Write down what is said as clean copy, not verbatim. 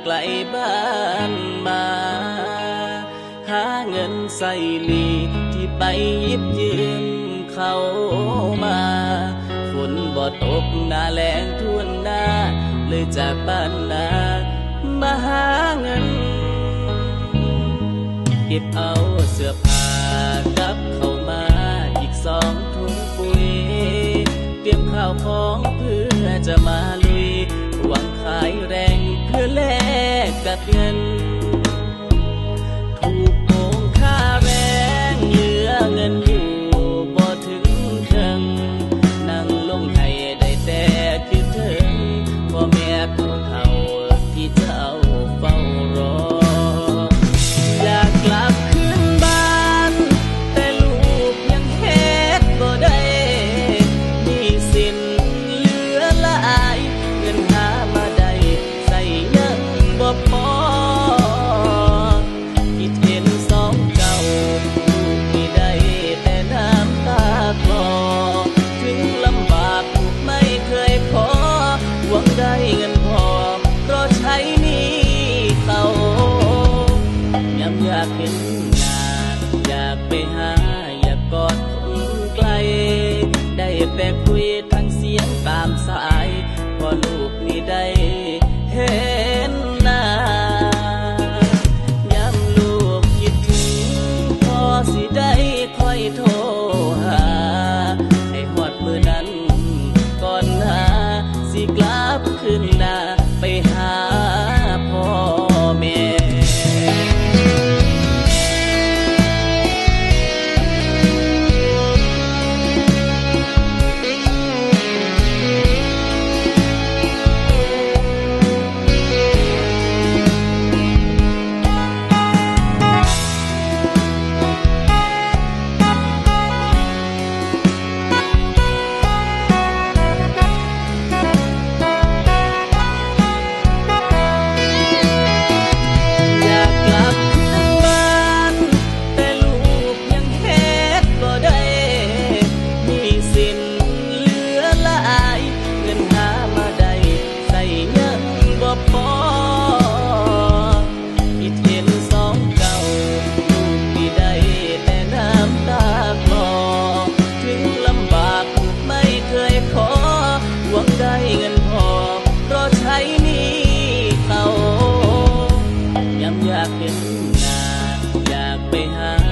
ไกลบ้านมาหาเงินใส่ลีที่ไปยิบยืมเขามาฝนบ่ตกหน้าแล้งท่วมหน้าเลยจากบ้านนามาหาเงินเก็บเอาเสื้อผ้ากลับเข้ามาอีก2 ถุงปุ๋ยเตรียมข้าวของเพื่อจะมาลุยหวังขายแรงเพื่อแลกกับเงินถูกโกงค่าแรงเหลือเงินอยู่บ่ถึงครึ่งนั่งลงไห้ได้แต่คิดถึงพ่อแม่เฒ่าที่เจ้าเฝ้ารออยากกลับคืนบ้านแต่ลูกยังเฮ็ดบ่ได้มีสินเหลือหลายเงินหามาได้ใส่ยังบ่พอคิดเห็น2 เจ้าลูกนี่ได้แต่น้ำตาคลอถึงลำบากไม่เคยพอหวังได้เงินพอเพราะใช้หนี้เขายังอยากเห็นหน้าอยากไปหาอยากกอดคนไกลได้แต่คุยทางเสียงตามสายพอลูกนี่ได้เห็นหน้ายามลูกคิดถึงพอสิได้ค่อยโทรหาให้ฮอดมื้อนั้นก่อนหน้าสิกลับคืนหน้าไปหาพ่อแม่ได้เงินพอเพราะใช้หนี้เขาย้ำอยากเห็นหน้าอยากไปหา